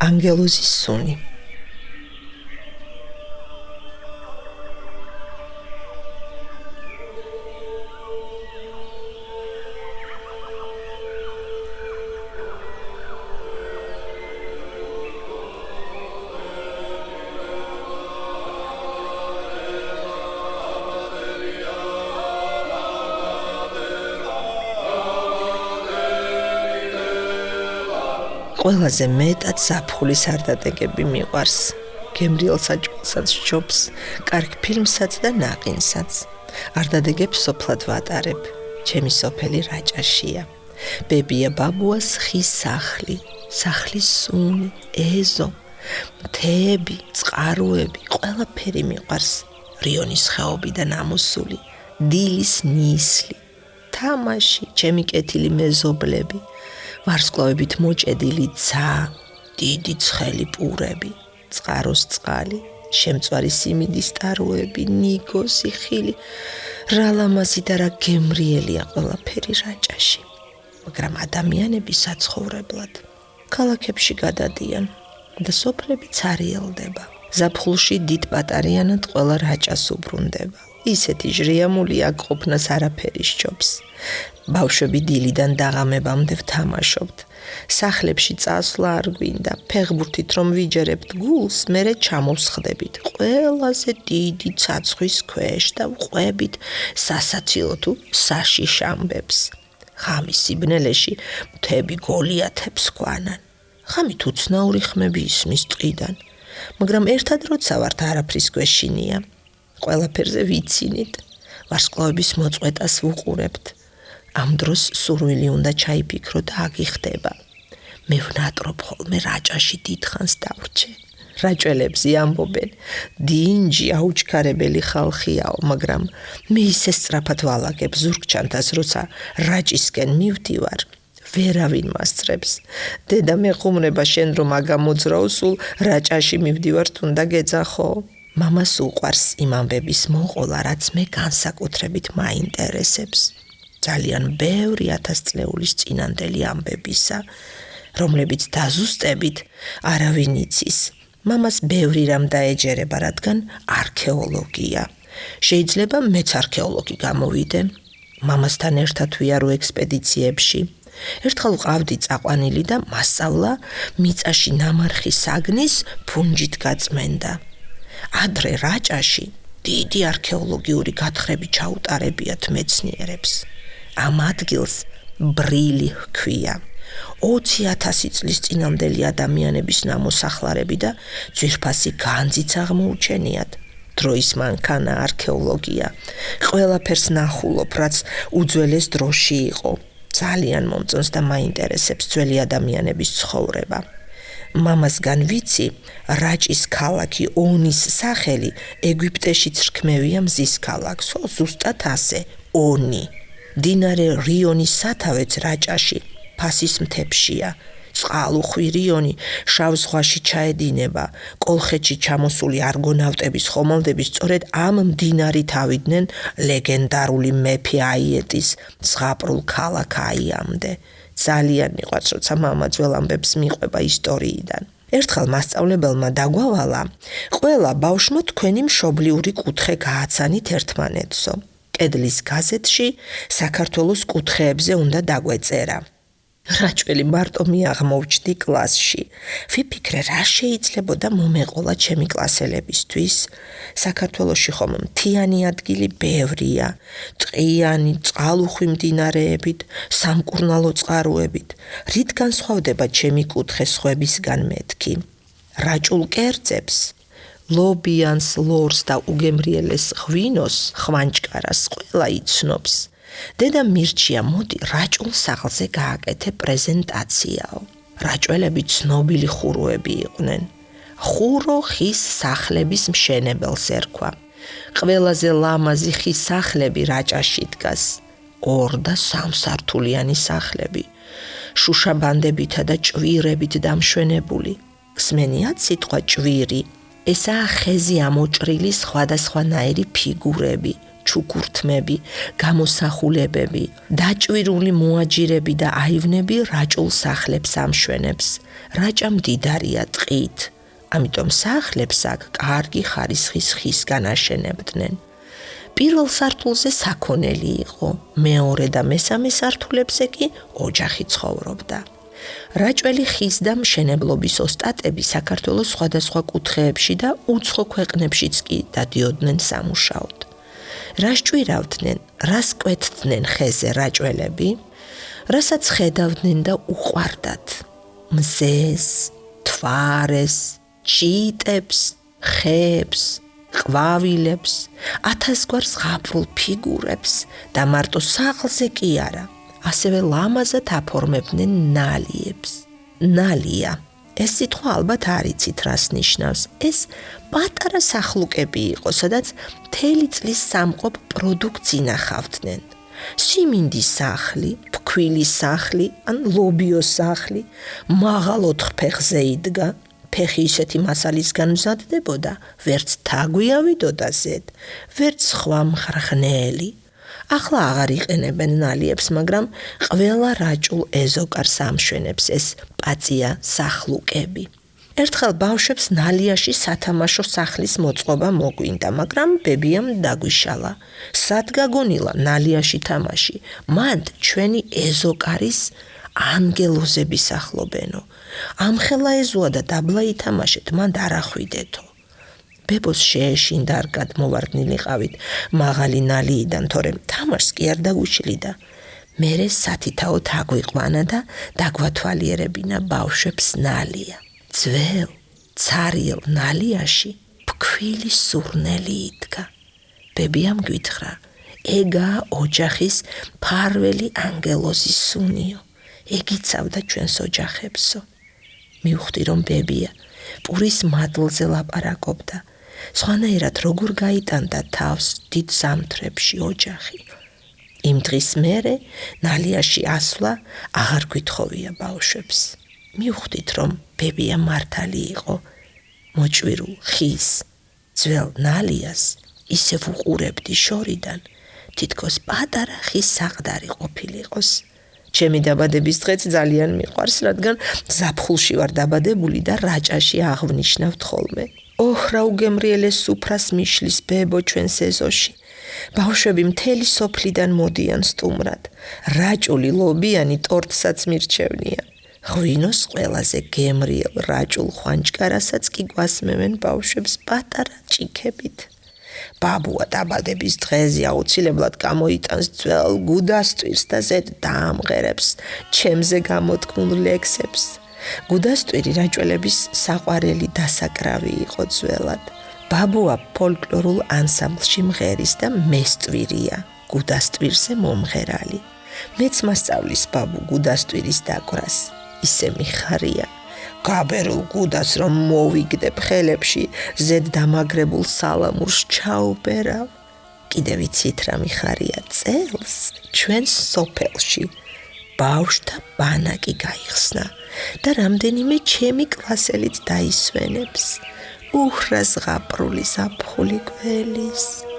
ანგელოზის სუნი. ყველაზე მეტად ზაფხულის არდადეგები მიყვარს. გემრიელ საჭმელსაც სჯობს, კარგ ფილმსაც და ნაყინსაც. არდადეგებს სოფლად ვატარებ. ჩემი სოფელი რაჭაშია. ბებია ბაბუას ხის სახლი, სახლის სუნი, ეზო, მთები, წყაროები, ყველაფერი მიყვარს. რიონის ხეობიდან ამოსული, დილის ნისლი, თამაში, ჩემი კეთილი მეზობლები. ვარსკვლავებით მოჭედილი ცა, დიდი ცხელი პურები, წყაროს წყალი, შემწვარი სიმინდის ტაროები, ნიგოსი, ხილი, რა ლამაზი და რა გემრიელია ყველაფერი რაჭაში. მაგრამ ადამიანები საცხოვრებლად ქალაქებში გადადიან და სოფლები ცარიელდება. ზაფხულში დიდ პატარიანად ყველა რაჭას უბრუნდება. ისეთი ჟრიამული აქ ყოფნას არაფერი სჯობს. ბავშვები დილიდან დაღამებამდე ვთამაშობთ. სახლებში წასვლა არ გვინდა. ფეხბურთით რომ ვიჯერებთ გულს, მერე ჩამოვსხდებით ყველაზე დიდი ცაცხვის ქვეშ და ვყვებით სასაცილო თუ საშიშ ამბებს. ხამის სიბნელეში მთები გოლიათებს გვანან. ხამით უცნაური ხმები ისმის ტყიდან. მაგრამ ერთად როცა ვართ არაფრის გვეშინია. ყველაფერზე ვიცინით. ვარსკვლავების მოწყვეტას ვუყურებთ. ამ დროს სურვილი უნდა ჩაიფიქრო და აგიხდება. მე ვნატრობ ხოლმე რაჭაში დიდხანს დავრჩე. რაჭველებზე ამბობენ, დინჯი აუჩქარებელი ხალხიაო, მაგრამ მე ისე სწრაფად ვალაგებ ზურგჩანთას, როცა რაჭისკენ მივდივარ. ვერავინ მასწრებს. დედა მეხუმრება შენ რომ აგამოძრაო, სულ რაჭაში მივდივარ თუნდა გეძახო. მამას უყვარს იმ ამბების მოყოლა, რაც მე განსაკუთრებით მაინტერესებს. ძალიან ბევრი 1000 წლეულის წინანდელი ამბებისა, რომლებიც დაზუსტებით არავინ იცის. მამას ბევრი რამ დაეჯერება, რადგან არქეოლოგია. შეიძლება მეც არქეოლოგი გამოვიდე. მამასთან ერთად ვიარო ექსპედიციებში. ერთხელ ვყავდი წაყვანილი და მასწავლა მიწაში ნამარხი საგნის ფუნჯით გაწმენდა. ადრე რაჭაში დიდი არქეოლოგიური გათხრები ჩაუტარებიათ მეცნიერებს. ამ ადგილს ბრილი ჰქვია. 20,000 წლის წინამდელი ადამიანების ნამოსახლარები და ძვირფასი განძიც აღმოუჩენიათ. დროის მანქანა არქეოლოგია. ყველაფერს ნახულობ, რაც უძველეს დროში იყო. ძალიან მომწონს და მაინტერესებს ძველი ადამიანების ცხოვრება. მამასგან ვიცი, რაჭის ქალაქი ონის სახელი ეგვიპტეშიც რქმევია მზის ქალაქს, ზუსტად ასე, ონი. მდინარე რიონის სათავეც რაჭაში, ფასის მთებშია. წყალუხვი რიონი შავ ზღვაში ჩაედინება. კოლხეთში ჩამოსული არგონავტების ხომალდები სწორედ ამ მდინარით ავიდნენ ლეგენდარული მეფე აიეტის ზღაპრულ ქალაქ აიამდე. ძალიან მიყვარს, როცა მამა ძველ ამბებს მიყვება ისტორიიდან. ერთხელ მასწავლებელმა დაგვავალა, ყველა ბავშვმა თქვენი მშობლიური კუთხე გააცანით ერთმანეთსო. კედლის გაზეთში საქართველოს კუთხეებზე უნდა დაგვეწერა. რაჭველი მარტო მიაღმოვჩდი კლასში. ვიფიქრე, რა შეიძლებოდა მომეყოლა ჩემი კლასელებისთვის. საქართველოში ხომ მთიანი ადგილი ბევრია. ტყიანი, წყალუხვი მდინარეებით, სამკურნალო წყაროებით. რით განსხვავდება ჩემი კუთხე სხვებისგან მეთქი? რაჭულ კერძებს, ლობიანს, ლორს და უგემრიელეს ღვინოს, ხვანჭკარას ყველა იცნობს. დედა მირჩია, მოდი რაჭულ სახლზე გააკეთე პრეზენტაციაო. რაჭველები ცნობილი ხუროები იყვნენ. ხურო ხის სახლების მშენებელს ერქვა. ყველაზე ლამაზი ხის სახლები რაჭაში დგას. 2 და 3 სართულიანი სახლები. შუშაბანდებითა და ჭვირებით დამშვენებული. გსმენიათ სიტყვა ჭვირი? ესაა ხეზე ამოჭრილი სხვადასხვანაირი ფიგურები, ჩუქურთმები, გამოსახულებები, დაჭვირული მოაჯირები და აივნები რაჭულ სახლებს ამშვენებს. რაჭა მდიდარია ტყით, ამიტომ სახლებს აქ კარგი ხარისხის ხისგან აშენებდნენ. პირველ სართულზე საქონელი იყო, მეორე და მესამე სართულებზე კი ოჯახი ცხოვრობდა. რაჭველი ხის და მშენებლობის ოსტატები საქართველოს სხვადასხვა კუთხეებში და უცხო ქვეყნებშიც კი დადიოდნენ სამუშაოდ. რას ჭვირავდნენ, რას კვეთდნენ ხეზე რაჭველები, რასაც ხედავდნენ და უყვარდათ. მზეს, თვარეს, ჭიტებს, ხეებს, ყვავილებს, 1000 გვარ ზღაპრულ ფიგურებს და მარტო სახლზე კი არა, ასევე ლამაზად აფორმებდნენ ნალიებს. ნალია, ეს სიტყვა ალბათ არ იცით რას ნიშნავს. ეს პატარა სახლუკები იყო, სადაც მთელი წლის სამყოფ პროდუქტს ინახავდნენ. სიმინდის სახლი, ფქვილის სახლი, ან ლობიოს სახლი, მაღალ 4 ფეხზე იდგა. ფეხი ისეთი მასალისგან მზადდებოდა, ვერც თაგვი ავიდოდა ზედ, ვერც სხვა მხრღნელი. ახლა აღარ იყენებენ ნალიებს, მაგრამ ყველა რაჭულ ეზოკარს ამშვენებს ეს პაწია სახლუკები. ერთხელ ბავშვებს ნალიაში სათამაშო სახლის მოწყობა მოგვინდა, მაგრამ ბებიამ დაგვიშალა. სად გაგონილა ნალიაში თამაში? მან ჩვენი ეზოკარის ანგელოზები სახლობენო. ამხელა ეზოა და დაბლა ითამაშეთ, მან დარახვიდეთო. ბებოს შეეშინდა არ გადმოვარდნილიყავით მაღალი ნალიიდან, თორემ თამაშს კი არ დაგვიშლიდა. მერე სათითაო თაგვიყვანა და დაგვათვალიერებინა ბავშვებს ნალია. ძველ, ცარიელ ნალიაში ფქვილი სურნელი იდგა. ბებიამ გვითხრა, ეგაა ოჯახის ფარველი ანგელოზის სუნიო. ეგიცავდა ჩვენს ოჯახებსო. მივხვდი რომ ბებია პურის მადლზე ლაპარაკობდა. სხვანაირად როგორ გაიტანდა თავს დიდ ზამთრებში ოჯახი. იმ დღის მერე ნალიაში ასვლა აღარ გვითხოვია ბავშვებს. მივხვდით რომ ბებია მართალი იყო. მოჭვირულ ხის ძველ ნალიას ისევ უყურებდი შორიდან, თითქოს პატარა ხის საყდარი ყოფილიყოს. ჩემი დაბადების დღეც ძალიან მიყვარს, რადგან ზაფხულში ვარ დაბადებული და რაჭაში აღვნიშნავთ ხოლმე. ოჰ, რა უგემრიელეს სუფრას მიშლის ბებო ჩვენს ეზოში. ბავშვები მთელი სოფლიდან მოდიან სტუმრად. რაჭული ლობიანი ტორტსაც მირჩევნია. ღვინოს ყველაზე გემრიელ რაჭულ ხვანჭკარასაც კი გვასმევენ ბავშვებს პატარა ჭიქებით. ბაბუა დაბადების დღეზე აუცილებლად გამოიტანს ძველ გუდასტვირს და ზედ დაამღერებს ჩემზე გამოთქმულ ლექსებს. გუდასტვირი რაჭველების საყვარელი დასაკრავი იყო ძველად. ბაბუა ფოლკლორულ ანსამბლში მღერის და მესტვირია, გუდასტვირზე მომღერალი. მეც მასწავლის ბაბუ გუდასტვირის დაკვრას. ისე მიხარია. გაბერულ გუდას რომ მოვიგდებ ხელებში, ზედ დამაგრებულ სალამურს ჩაუბერავ. კიდევ იცით რა მიხარია? წელს ჩვენს სოფელში ბავშვთა ბანაკი გაიხსნა და რამდენიმე ჩემი კლასელით დაისვენებს. უხრა ზღაპრული ზაფხული გველის.